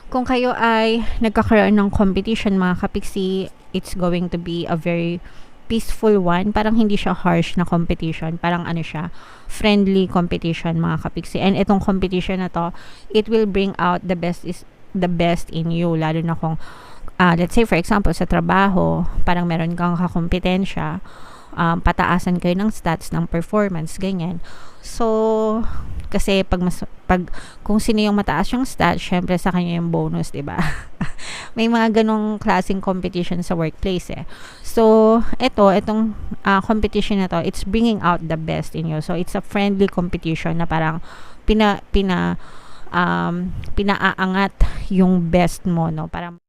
Kung kayo ay nagkakaroon ng competition mga kapiksi, it's going to be a very peaceful one. Parang hindi siya harsh na competition. Parang ano siya, friendly competition mga kapiksi. And itong competition na to, it will bring out the best in you. Lalo na kung, let's say for example, sa trabaho, parang meron kang kakompetensya, pataasan kayo ng stats, ng performance, ganyan. So, kasi pag kung sino yung mataas yung stats, syempre sa kanya yung bonus, 'di ba? May mga ganong klaseng competition sa workplace eh. So, itong competition na to, it's bringing out the best in you. So, it's a friendly competition na parang pinaaangat yung best mo, no? Parang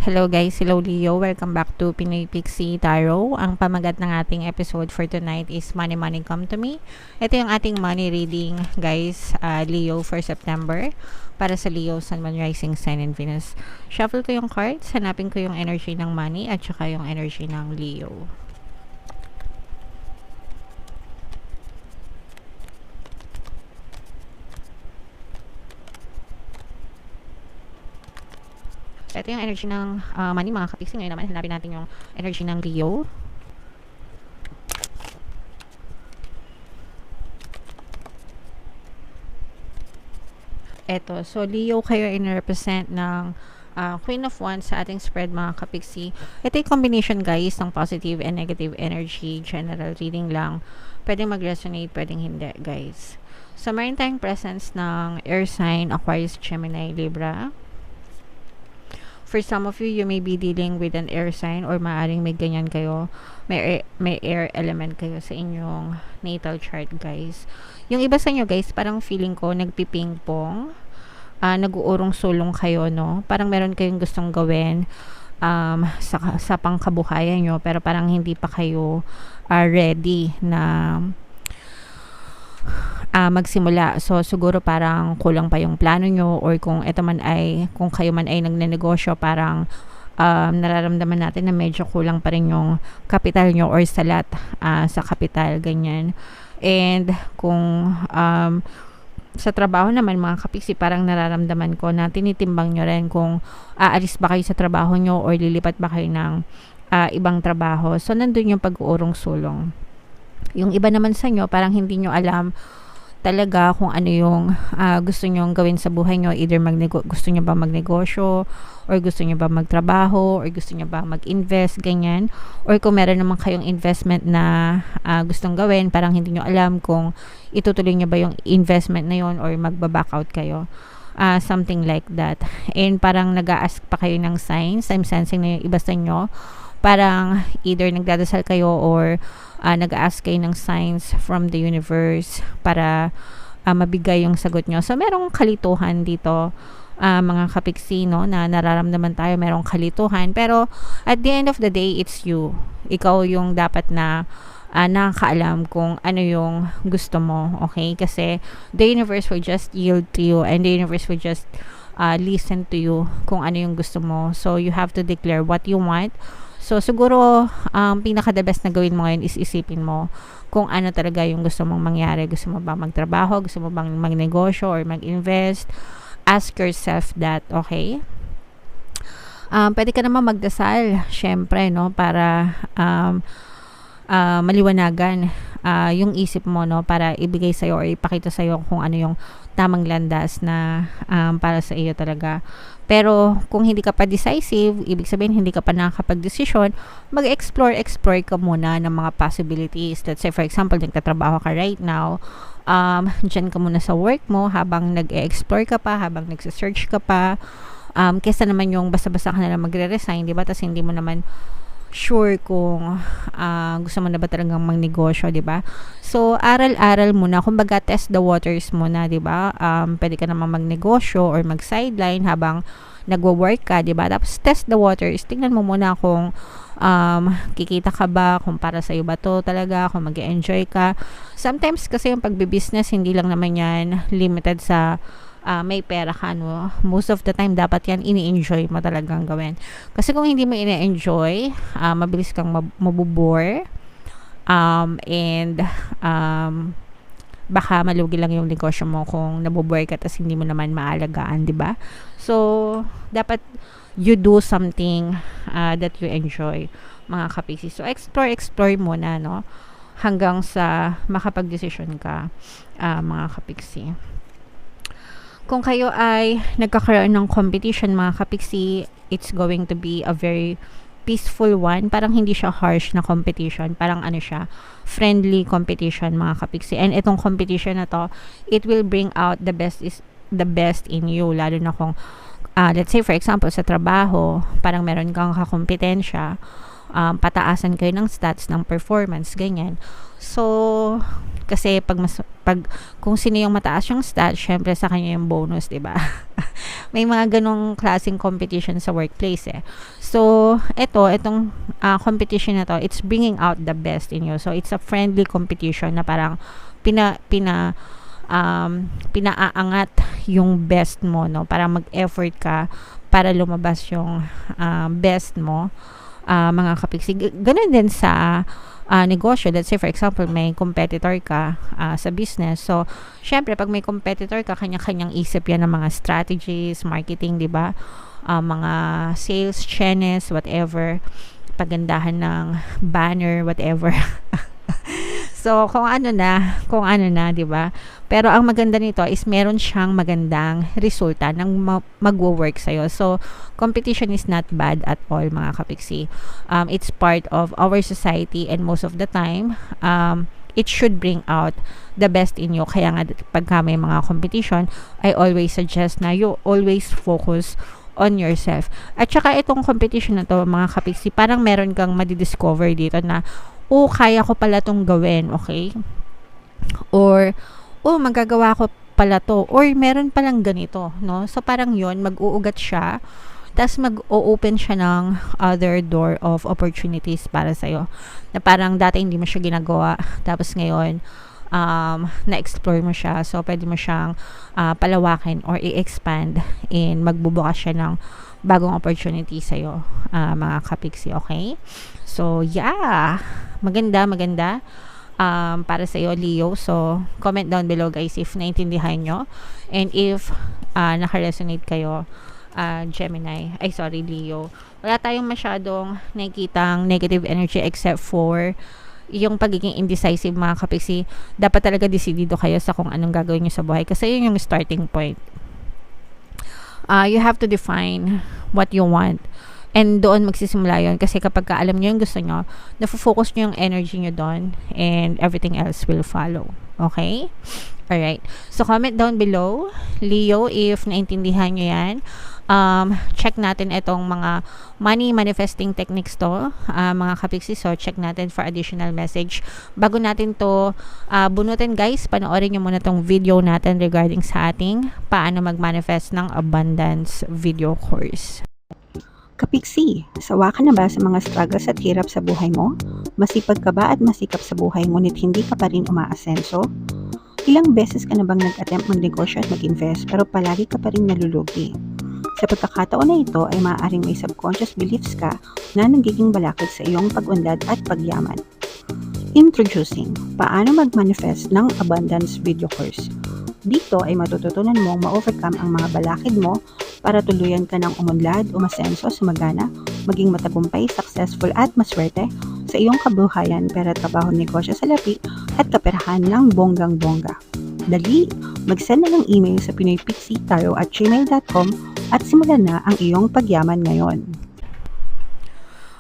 hello guys, hello Leo. Welcome back to Pinoy Pixie Tarot. Ang pamagat ng ating episode for tonight is Money Money Come to Me. Ito yung ating money reading guys, Leo for September. Para sa Leo, Sun, Moon, Rising, Sign, and Venus. Shuffle ko yung cards, hanapin ko yung energy ng money at saka yung energy ng Leo. Ito yung energy ng money mga kapiksi. Ngayon naman, hanapin natin yung energy ng Leo. Eto, so Leo kayo in-represent ng Queen of Wands sa ating spread mga kapiksi. Ito yung combination guys ng positive and negative energy. General reading lang. Pwedeng mag-resonate, pwedeng hindi guys. So, meron tayong presence ng air sign, Aquarius, Gemini, Libra. For some of you, you may be dealing with an air sign or maaaring may ganyan kayo. May air element kayo sa inyong natal chart, guys. Yung iba sa inyo, guys, parang feeling ko nagpipingpong. Nag-uurong sulong kayo, no? Parang meron kayong gustong gawin sa pangkabuhayan nyo, pero parang hindi pa kayo ready na magsimula. So, siguro parang kulang pa yung plano nyo or kung kayo man ay nagnenegosyo, parang nararamdaman natin na medyo kulang pa rin yung kapital nyo or salat sa kapital, ganyan. And kung sa trabaho naman mga kapiksi, parang nararamdaman ko na tinitimbang nyo rin kung aalis ba kayo sa trabaho nyo or lilipat ba kayo ng ibang trabaho. So, nandun yung pag-uurong sulong. Yung iba naman sa inyo, parang hindi nyo alam talaga kung ano yung gusto nyo gawin sa buhay nyo. Either gusto nyo ba magnegosyo, or gusto nyo ba magtrabaho, or gusto nyo ba mag-invest, ganyan. Or kung meron naman kayong investment na gustong gawin, parang hindi nyo alam kung itutuloy nyo ba yung investment na yon or magbaback out kayo. Something like that. And parang nag-a-ask pa kayo ng signs. I'm sensing na yung iba sa inyo, parang either nagdadasal kayo or nag-ask kayo ng signs from the universe para mabigay yung sagot nyo. So, merong kalituhan dito, mga kapiksi, no, na nararamdaman tayo, merong kalituhan. Pero, at the end of the day, it's you. Ikaw yung dapat na nakakaalam kung ano yung gusto mo, okay? Kasi, the universe will just yield to you and the universe will just listen to you kung ano yung gusto mo. So, you have to declare what you want. So, siguro, pinaka-the best na gawin mo ngayon is isipin mo kung ano talaga yung gusto mong mangyari. Gusto mo ba magtrabaho? Gusto mo bang magnegosyo or mag-invest? Ask yourself that, okay? Pwede ka naman magdasal, syempre, no? Para maliwanagan yung isip mo, no? Para ibigay sa'yo or ipakita sa'yo kung ano yung tamang landas na para sa iyo talaga. Pero kung hindi ka pa decisive, ibig sabihin hindi ka pa nakakapag-desisyon, mag-explore ka muna ng mga possibilities. Let's say for example, nagtatrabaho ka right now, dyan ka muna sa work mo habang nag-explore ka pa, habang nagsa-search ka pa, kesa naman yung basta-basta ka nalang magre-resign, diba? Tapos hindi mo naman sure kung gusto mo na ba talagang magnegosyo, di ba? So, aral-aral muna. Kumbaga, test the waters muna, di ba? Pwede ka naman magnegosyo or mag-sideline habang nagwo-work ka, di ba? Tapos, test the waters. Tingnan mo muna kung kikita ka ba, kung para sa'yo ba to talaga, kung mag-enjoy ka. Sometimes, kasi yung pagbibusiness, hindi lang naman yan limited sa may pera ka, no? Most of the time, dapat yan ini-enjoy mo talagang gawin. Kasi kung hindi mo ini-enjoy, mabilis kang mabubore. And baka malugi lang yung negosyo mo kung nabubuhay ka tas hindi mo naman maalagaan, di ba? So, dapat you do something that you enjoy, mga kapiksi. So, explore muna, no? Hanggang sa makapag-desisyon ka, mga kapiksi. Kung kayo ay nagkakaroon ng competition, mga kapiksi, it's going to be a very peaceful one. Parang hindi siya harsh na competition. Parang ano siya, friendly competition, mga kapiksi. And itong competition na to, it will bring out the best in you. Lalo na kung, let's say for example, sa trabaho, parang meron kang kakompetensya, pataasan kayo ng stats, ng performance, ganyan. So, kasi kung sino yung mataas yung stats, syempre sa kanya yung bonus, 'di ba? May mga ganong klaseng competition sa workplace eh. So, itong competition na to, it's bringing out the best in you. So, it's a friendly competition na parang pinaaangat yung best mo, no? Para mag-effort ka para lumabas yung best mo, mga kapiksi. Ganun din sa negosyo. Let's say for example, may competitor ka sa business. So, syempre pag may competitor ka, kanya-kanyang isip yan ng mga strategies, marketing, 'di ba? Mga sales, chenes, whatever, pagandahan ng banner, whatever. So, kung ano na, 'di ba? Pero ang maganda nito is meron siyang magandang resulta ng magwo-work sa'yo. So, competition is not bad at all, mga kapiksi. It's part of our society and most of the time, it should bring out the best in you. Kaya nga, pagka may mga competition, I always suggest na you always focus on yourself. At saka itong competition na to, mga kapiksi, parang meron kang madidiscover dito na, kaya ko pala tong gawin, okay? Or, magagawa ko pala to. Or, meron palang ganito, no? So, parang yon, mag-uugat siya, tas mag-o-open siya ng other door of opportunities para sa'yo. Na parang dati hindi mo siya ginagawa, tapos ngayon, na-explore mo siya. So, pwede mo siyang palawakin or i-expand and magbubukas siya ng bagong opportunity sa'yo, mga kapiksi, okay? So, yeah. Maganda. Para sa'yo, Leo. So, comment down below, guys, if naintindihan nyo. And if naka-resonate kayo, Gemini. Leo. Wala tayong masyadong nakikitang negative energy except for yung pagiging indecisive, mga kapiksi. Dapat talaga desidido kayo sa kung anong gagawin nyo sa buhay. Kasi yun yung starting point. You have to define what you want. And doon magsisimula yun. Kasi kapag alam nyo yung gusto nyo, nafo-focus nyo yung energy nyo doon and everything else will follow. Okay? Alright. So, comment down below, Leo, if naintindihan nyo yan. Check natin itong mga money manifesting techniques to, mga kapiksi. So, check natin for additional message. Bago natin to bunutin, guys, panoorin nyo muna tong video natin regarding sa ating paano mag-manifest ng abundance video course. Kapiksi, sawa ka na ba sa mga struggles at hirap sa buhay mo? Masipag ka ba at masikap sa buhay ngunit hindi ka pa rin umaasenso? Ilang beses ka na bang nag-attempt magnegosyo at mag-invest pero palagi ka pa rin nalulugi? Sa pagkakataon na ito ay maaaring may subconscious beliefs ka na nagiging balakid sa iyong pag-unlad at pagyaman. Introducing, paano mag-manifest ng abundance video course. Dito ay matututunan mong ma-overcome ang mga balakid mo para tuluyan ka ng umunlad, umasenso, sumagana, maging matagumpay, successful at maswerte sa iyong kabuhayan, pera, trabaho, negosyo, salapi at kaperahan ng bonggang-bongga. Dali, mag-send na ng email sa pinoypixitaro@gmail.com at simulan na ang iyong pagyaman ngayon.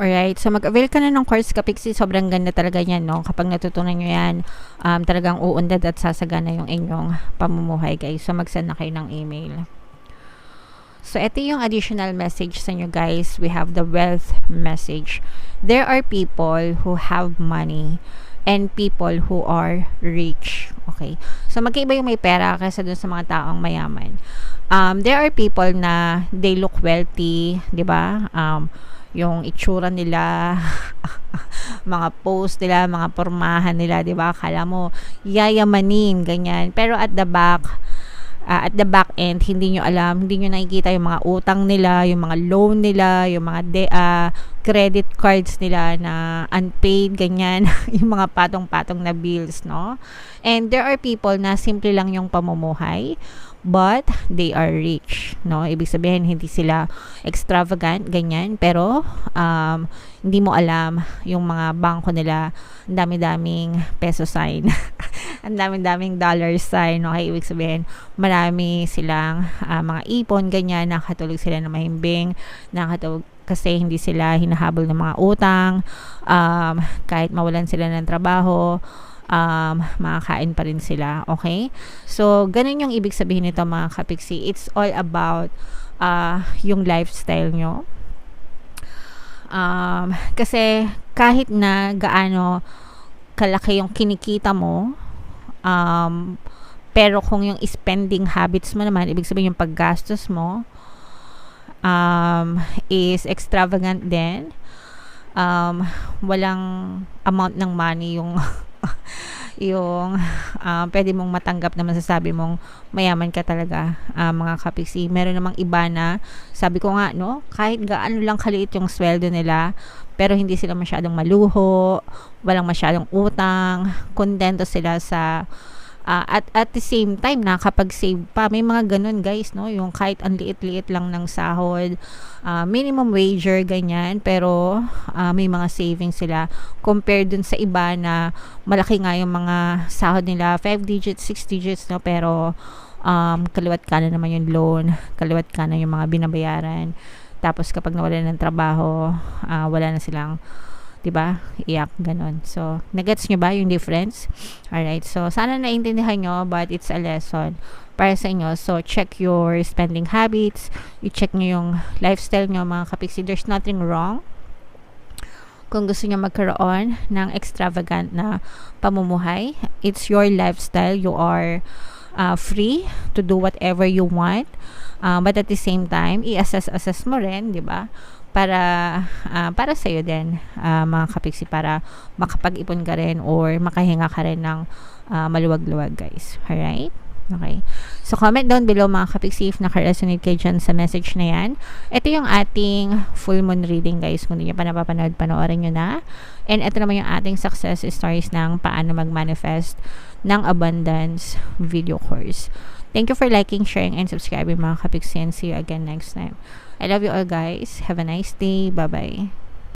Alright, so mag-avail ka na ng course, kapiksi. Sobrang ganda talaga yan, no? Kapag natutunan nyo yan, talagang uunlad at sasagana yung inyong pamumuhay, guys. So mag-send na kayo ng email. So ito yung additional message sa inyo, guys. We have the wealth message. There are people who have money and people who are rich. Okay? So magkaiba yung may pera kaysa dun sa mga taong mayaman. There are people na they look wealthy, di ba? Yung itsura nila, mga post nila, mga pormahan nila, di ba? Akala mo, yayamanin, ganyan. Pero at the back, at the back end, hindi nyo alam, hindi nyo nakikita yung mga utang nila, yung mga loan nila, yung mga credit cards nila na unpaid, ganyan, yung mga patong-patong na bills, no? And there are people na simple lang yung pamumuhay, but they are rich, no? Ibig sabihin, hindi sila extravagant, ganyan, pero hindi mo alam yung mga bangko nila, ang dami-daming peso sign, ang dami-daming dollar sign, okay? Ibig sabihin, marami silang mga ipon, ganyan, nakatulog sila na mahimbing, nakatulog kasi hindi sila hinahabol ng mga utang, kahit mawalan sila ng trabaho, makakain pa rin sila, okay? So, ganun yung ibig sabihin nito, mga kapiksi. It's all about yung lifestyle nyo. Kasi kahit na gaano kalaki yung kinikita mo, pero kung yung spending habits mo naman, ibig sabihin yung paggastos mo, is extravagant din, walang amount ng money yung yung pwede mong matanggap na masasabi mong mayaman ka talaga, mga kapiksi. Meron namang iba na, sabi ko nga, no, kahit gaano lang kaliit yung sweldo nila, pero hindi sila masyadong maluho, walang masyadong utang, kontento sila sa at the same time nakapag-save pa. May mga ganun, guys, no, yung kahit ang liit-liit lang ng sahod, minimum wager, ganyan, pero may mga savings sila compared dun sa iba na malaki nga yung mga sahod nila, 5 digits, 6 digits, no, pero kaliwat kanan naman yung loan, kaliwat kanan yung mga binabayaran, tapos kapag nawalan ng trabaho, wala na silang, diba, iyak, ganun. So, nagets nyo ba yung difference? Alright, so sana naintindihan nyo, but it's a lesson para sa inyo. So, check your spending habits, i-check nyo yung lifestyle nyo, mga kapiksi. There's nothing wrong kung gusto nyo magkaroon ng extravagant na pamumuhay. It's your lifestyle. You are free to do whatever you want, but at the same time, i-assess mo rin, diba, para sa iyo din, mga kapiksi, para makapag-ipon ka rin or makahinga ka rin ng maluwag-luwag, guys. Alright? Okay. So, comment down below, mga kapiksi, if naka-resonate kayo dyan sa message na yan. Ito yung ating full moon reading, guys. Kung hindi nyo pa napapanood, panoorin nyo na. And ito naman yung ating success stories ng paano mag-manifest ng abundance video course. Thank you for liking, sharing, and subscribing, mga kapiksi, and see you again next time. I love you all, guys. Have a nice day. Bye-bye.